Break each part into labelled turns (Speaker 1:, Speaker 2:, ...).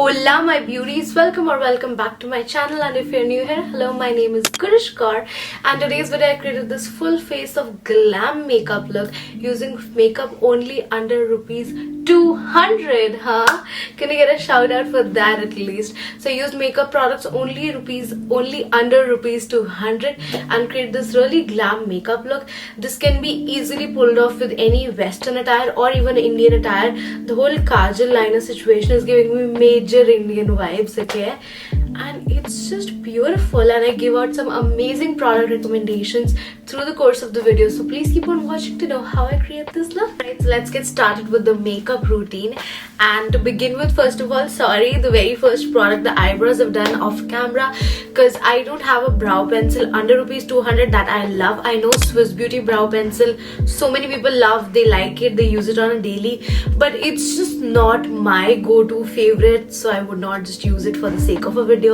Speaker 1: Hola my beauties, welcome back to my channel, and if you're new here, hello, my name is Gurish Kaur, and today's video I created this full face of glam makeup look using makeup only under rupees 200, huh? Can I get a shout out for that at least? So I used makeup products only under rupees 200 and create this really glam makeup look. This can be easily pulled off with any western attire or even Indian attire. The whole kajal liner situation is giving me major Indian vibes, okay? And it's just beautiful, and I give out some amazing product recommendations through the course of the video, so please keep on watching to know how I create this look. Right, so let's get started with the makeup routine. And to begin with, first of all, sorry, the very first product, the eyebrows, I've done off camera because I don't have a brow pencil under rupees 200 that I love. I know Swiss Beauty brow pencil, so many people love, they like it, they use it on a daily, but it's just not my go-to favorite, so I would not just use it for the sake of a video.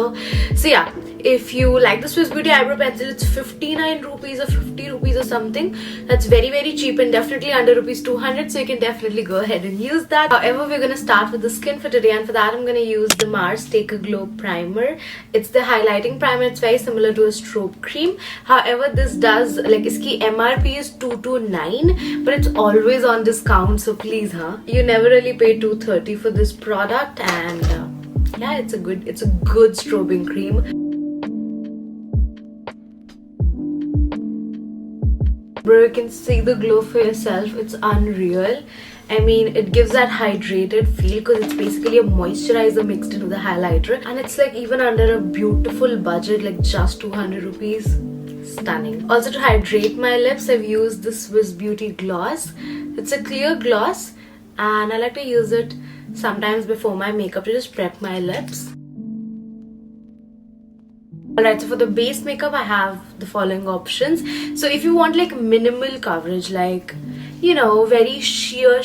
Speaker 1: So yeah, if you like the Swiss Beauty eyebrow pencil, it's 59 rupees or 50 rupees or something. That's very cheap and definitely under rupees 200, so you can definitely go ahead and use that. However, we're gonna start with the skin for today, and for that I'm gonna use the Mars Take a Glow primer. It's the highlighting primer. It's very similar to a strobe cream. However, this does, like, iski MRP is 229, but it's always on discount, so please, you never really pay 230 for this product. And yeah, it's a good strobing cream. Bro, you can see the glow for yourself. It's unreal. I mean, it gives that hydrated feel because it's basically a moisturizer mixed into the highlighter, and it's like even under a beautiful budget, like just 200 rupees. Stunning. Also, to hydrate my lips, I've used the Swiss Beauty gloss. It's a clear gloss, and I like to use it sometimes before my makeup to just prep my lips. Alright, so for the base makeup I have the following options. So if you want like minimal coverage, like, you know, very sheer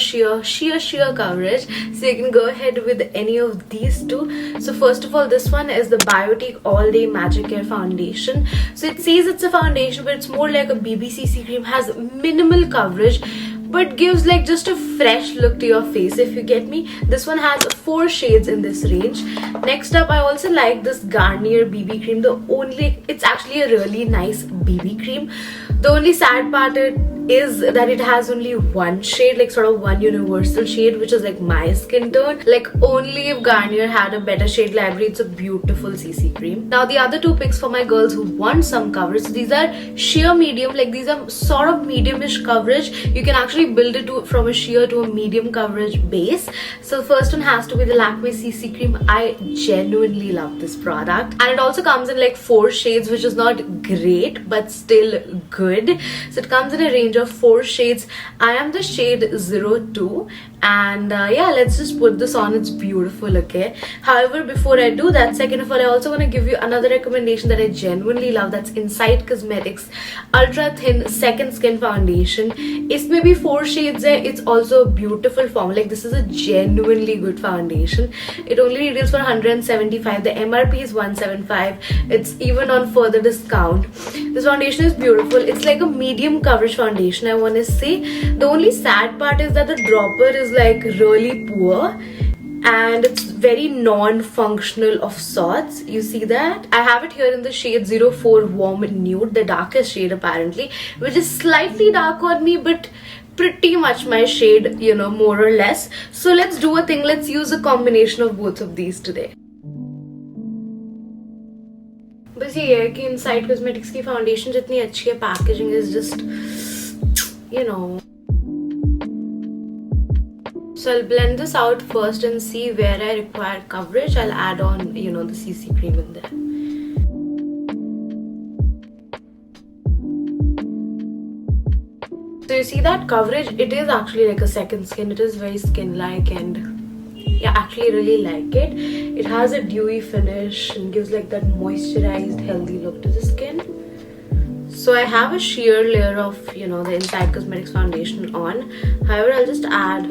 Speaker 1: coverage, so you can go ahead with any of these two. So first of all, this one is the Biotique All Day Magic Care Foundation. So it says it's a foundation, but it's more like a BBCC cream, has minimal coverage but gives like just a fresh look to your face, if you get me. This one has 4 shades in this range. Next up, I also like this Garnier BB cream. It's actually a really nice BB cream. The only sad part is that it has only one shade, like sort of one universal shade, which is like my skin tone. Like, only if Garnier had a better shade library. It's a beautiful CC cream. Now the other 2 picks for my girls who want some coverage. So these are sheer medium, like these are sort of medium-ish coverage. You can actually build it from a sheer to a medium coverage base. So the first one has to be the Lakme CC cream. I genuinely love this product, and it also comes in like 4 shades, which is not great but still good. So it comes in a range of 4 shades. I am the shade 02, and yeah, let's just put this on. It's beautiful, okay? However, before I do that, second of all, I also want to give you another recommendation that I genuinely love. That's Insight Cosmetics Ultra Thin Second Skin Foundation. It's maybe 4 shades there. It's also a beautiful form. Like, this is a genuinely good foundation. It only retails for 175. The MRP is 175. It's even on further discount. This foundation is beautiful. It's like a medium coverage foundation, I want to say. The only sad part is that the dropper is like really poor, and it's very non-functional of sorts. You see that? I have it here in the shade 04 Warm Nude, the darkest shade apparently, which is slightly dark on me, but pretty much my shade, you know, more or less. So let's do a thing. Let's use a combination of both of these today. बस ये है कि Insight Cosmetics की foundation जितनी अच्छी है, packaging is just, you know. So I'll blend this out first and see where I require coverage. I'll add on, you know, the CC cream in there. So you see that coverage, it is actually like a second skin. It is very skin-like, and yeah, actually really like it. It has a dewy finish and gives like that moisturized, healthy look to the skin. So I have a sheer layer of, you know, the Insight Cosmetics foundation on. However, I'll just add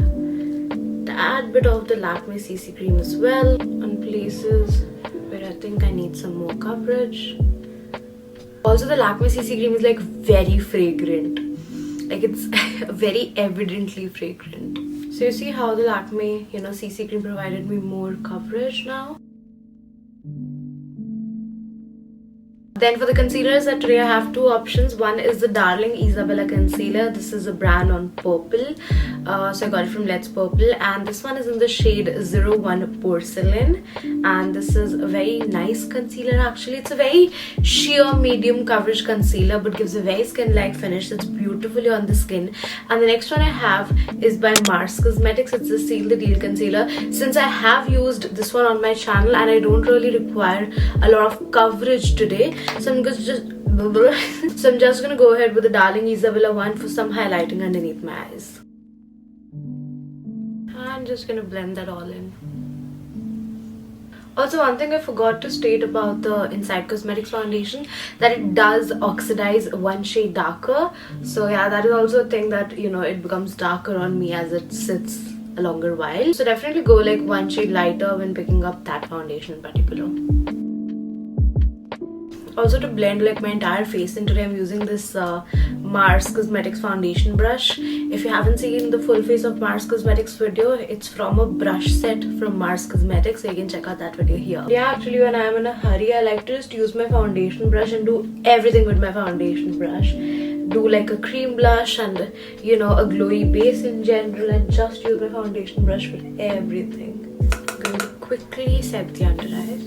Speaker 1: a bit of the Lakme CC cream as well on places where I think I need some more coverage. Also, the Lakme CC cream is like very fragrant. Like, it's very evidently fragrant. So So you see how the Lakme, CC cream provided me more coverage now. Then for the concealers at today, I have two options. One is the Darling Isabella concealer. This is a brand on Purple. So I got it from Let's Purple. And this one is in the shade 01 Porcelain. And this is a very nice concealer actually. It's a very sheer medium coverage concealer but gives a very skin-like finish. It's beautifully on the skin. And the next one I have is by Mars Cosmetics. It's the Seal the Deal concealer. Since I have used this one on my channel and I don't really require a lot of coverage today, so I'm just gonna go ahead with the Darling Isabella one for some highlighting underneath my eyes. I'm just gonna blend that all in. Also, one thing I forgot to state about the Inside Cosmetics foundation, that it does oxidize one shade darker. So yeah, that is also a thing that, it becomes darker on me as it sits a longer while. So definitely go like one shade lighter when picking up that foundation in particular. Also, to blend like my entire face in today, I'm using this Mars Cosmetics foundation brush. If you haven't seen the full face of Mars Cosmetics video, it's from a brush set from Mars Cosmetics, so you can check out that video here. Yeah, actually when I'm in a hurry, I like to just use my foundation brush and do everything with my foundation brush. Do like a cream blush and a glowy base in general, and just use my foundation brush for everything. I'm going to quickly set the under eyes.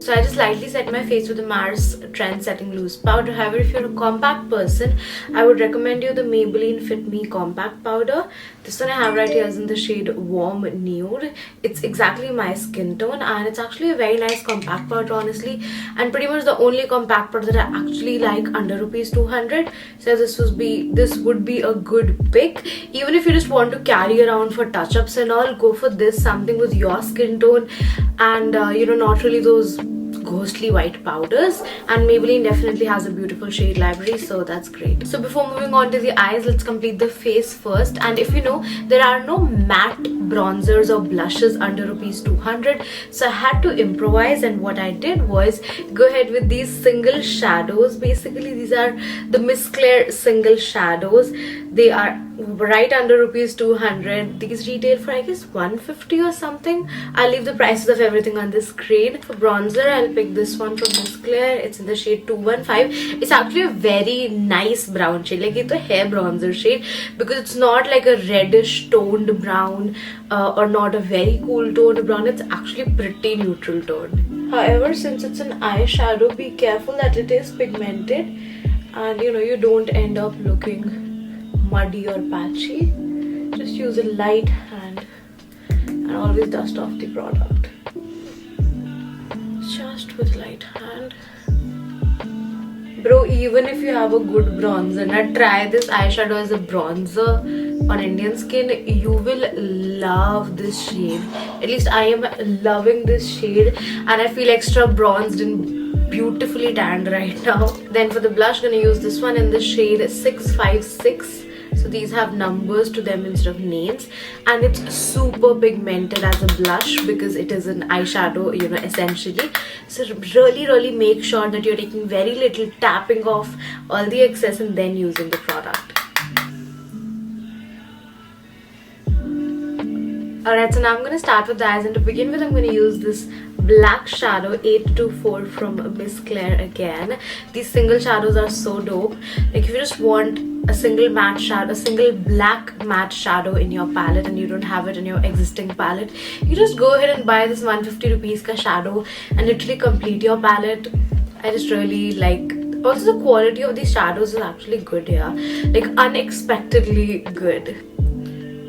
Speaker 1: So I just lightly set my face with the Mars Trend Setting Loose Powder. However, if you're a compact person, I would recommend you the Maybelline Fit Me Compact Powder. This one I have right here is in the shade Warm Nude. It's exactly my skin tone and it's actually a very nice compact powder, honestly. And pretty much the only compact powder that I actually like under ₹200. So this would be a good pick. Even if you just want to carry around for touch-ups and all, go for this, something with your skin tone and not really those ghostly white powders. And Maybelline definitely has a beautiful shade library, so that's great. So before moving on to the eyes, let's complete the face first. And if you know, there are no matte bronzers or blushes under ₹200, so I had to improvise, and what I did was go ahead with these single shadows. Basically, these are the Miss Claire single shadows. They are right under ₹200. These retail for I guess 150 or something. I'll leave the prices of everything on the screen. For bronzer, I'll pick this one from Miss Claire. It's in the shade 215. It's actually a very nice brown shade. Like it's a hair bronzer shade because it's not like a reddish toned brown or not a very cool toned brown. It's actually pretty neutral toned. However, since it's an eyeshadow, be careful that it is pigmented and you don't end up looking muddy or patchy. Just use a light hand and always dust off the product. Just with light hand. Bro, even if you have a good bronzer, now try this eyeshadow as a bronzer on Indian skin. You will love this shade. At least I am loving this shade and I feel extra bronzed and beautifully tanned right now. Then for the blush, gonna use this one in the shade 656. So these have numbers to them instead of names, and it's super pigmented as a blush because it is an eyeshadow, essentially. So really make sure that you're taking very little, tapping off all the excess and then using the product. Alright, so now I'm going to start with the eyes, and to begin with I'm going to use this black shadow 824 from Miss Claire again. These single shadows are so dope. Like if you just want a single matte shadow, a single black matte shadow in your palette and you don't have it in your existing palette, you just go ahead and buy this 150 rupees ka shadow and literally complete your palette. I just really like. Also, the quality of these shadows is actually good here, like unexpectedly good.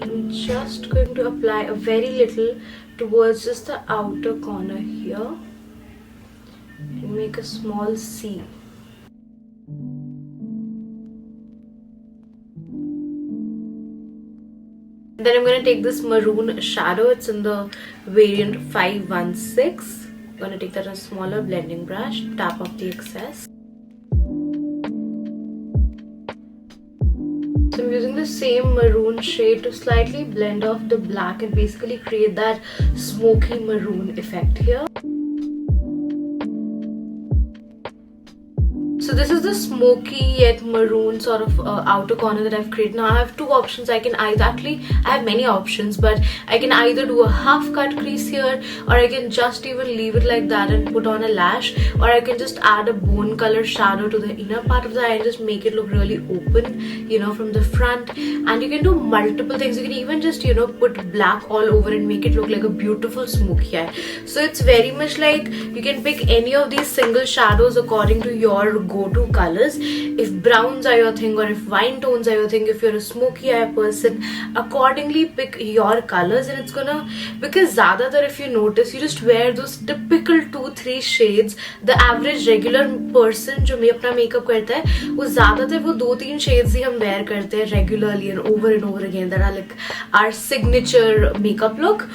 Speaker 1: I'm just going to apply a very little towards just the outer corner here and make a small C. Then I'm going to take this maroon shadow. It's in the variant 516. I'm going to take that on a smaller blending brush, tap off the excess. So I'm using the same maroon shade to slightly blend off the black and basically create that smoky maroon effect here. So So this is the smoky yet maroon sort of outer corner that I've created. Now I have two options. I have many options, but I can either do a half cut crease here, or I can just even leave it like that and put on a lash, or I can just add a bone color shadow to the inner part of the eye and just make it look really open, you know, from the front. And you can do multiple things. You can even just, you know, put black all over and make it look like a beautiful smoky eye. So it's very much like you can pick any of these single shadows according to your go-to colors. If browns are your thing, or if wine tones are your thing, if you're a smoky eye person, accordingly pick your colors. And it's gonna, because zyadatar, if you notice, you just wear those typical 2-3 shades. The average regular person जो अपना makeup करता है वो ज़्यादातर वो 2-3 shades ही हम wear करते हैं regularly and over again. That are like our signature makeup look.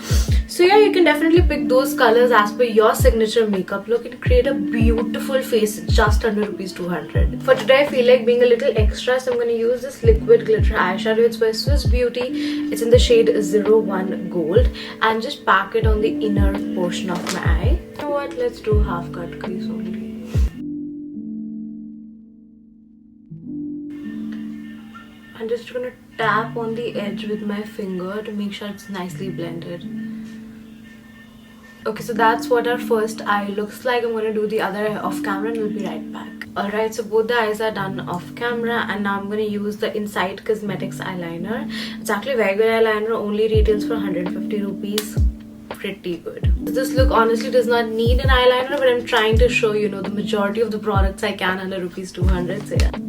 Speaker 1: So yeah, you can definitely pick those colors as per your signature makeup look and create a beautiful face just under ₹200. For today, I feel like being a little extra, so I'm going to use this liquid glitter eyeshadow. It's by Swiss Beauty. It's in the shade 01 Gold, and just pack it on the inner portion of my eye. You know what? Let's do half cut crease only. I'm just going to tap on the edge with my finger to make sure it's nicely blended. Okay, so that's what our first eye looks like. I'm going to do the other eye off camera and we'll be right back. Alright, so both the eyes are done off camera, and now I'm going to use the Insight Cosmetics eyeliner. It's actually a very good eyeliner, only retails for 150 rupees. Pretty good. This look honestly does not need an eyeliner, but I'm trying to show, you know, the majority of the products I can under ₹200, so yeah.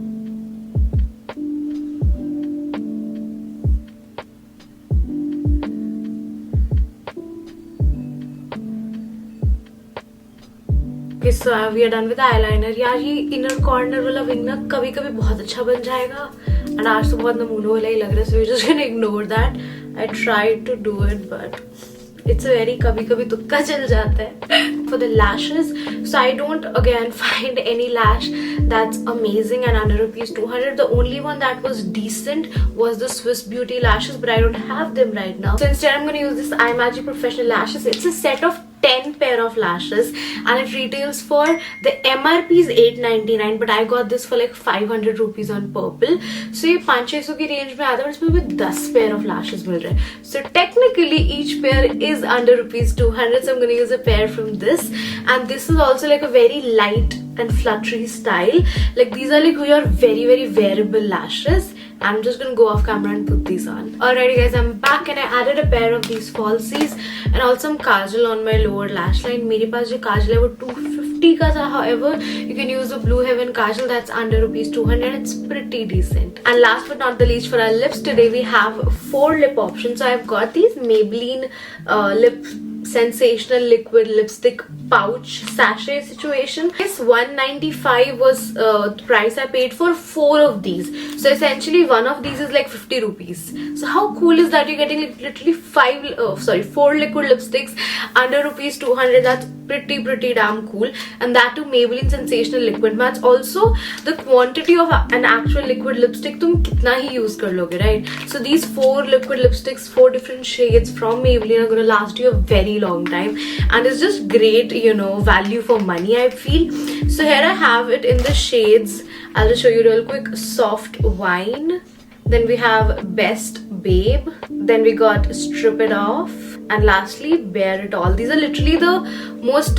Speaker 1: Okay, so we are done with the eyeliner. यार ये inner corner वाला wing ना कभी कभी बहुत अच्छा बन जाएगा, and आज तो बहुत नमूनों वाला ही लग रहा है, so we're just gonna ignore that. I tried to do it, but it's a very कभी कभी तुक्का चल जाता है. For the lashes, so I don't again find any lash that's amazing and under ₹200. The only one that was decent was the Swiss Beauty lashes, but I don't have them right now. So instead I'm going to use this iMagic Professional lashes. It's a set of 10 pair of lashes, and it retails for, the MRP is $899, but I got this for like 500 rupees on Purple. So ये 500-600 की range में आता है, और इसमें भी 10 pair of lashes मिल रहे हैं. So technically each pair is under ₹200, so I'm going to use a pair from this. And this is also like a very light and fluttery style. Like these are like your very wearable lashes. I'm just gonna go off camera and put these on. Alrighty guys, I'm back, and I added a pair of these falsies and also some kajal on my lower lash line. मेरे पास जो kajal है वो 250 का था. However, you can use the Blue Heaven kajal that's under ₹200. It's pretty decent. And last but not the least, for our lips today we have 4 lip options. So I've got these Maybelline lip sensational liquid lipstick pouch sachet situation. This 195 was the price I paid for 4 of these. So essentially one of these is like 50 rupees. So how cool is that? You're getting like literally 4 liquid lipsticks under ₹200. That's pretty damn cool. And that too Maybelline sensational liquid matte. Also the quantity of an actual liquid lipstick तुम कितना ही use कर लोगे, right? So these 4 liquid lipsticks, 4 different shades from Maybelline are gonna last you a very long time, and it's just great, you know, value for money I feel. So here I have it in the shades. I'll just show you real quick. Soft Wine, then we have Best Babe, then we got Strip It Off, and lastly Bare It All. These are literally the most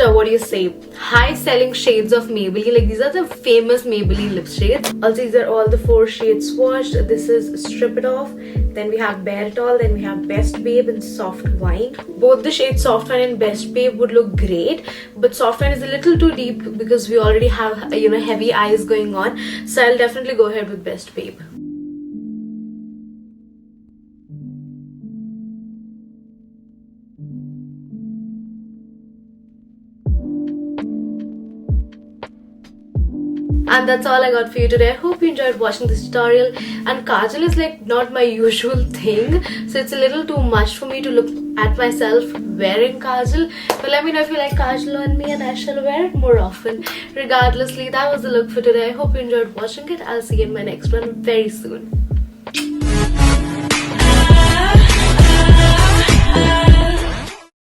Speaker 1: high selling shades of Maybelline. Like these are the famous Maybelline lip shades. Also these are all the 4 shades swatched. This is Strip It Off, then we have Bare It All, then we have Best Babe and Soft Wine. Both the shades Soft Wine and Best Babe would look great, but Soft Wine is a little too deep because we already have, you know, heavy eyes going on. So I'll definitely go ahead with Best Babe. And that's all I got for you today. I hope you enjoyed watching this tutorial. And kajal is like not my usual thing, so it's a little too much for me to look at myself wearing kajal. But let me know if you like kajal on me, and I shall wear it more often. Regardlessly, that was the look for today. I hope you enjoyed watching it. I'll see you in my next one very soon.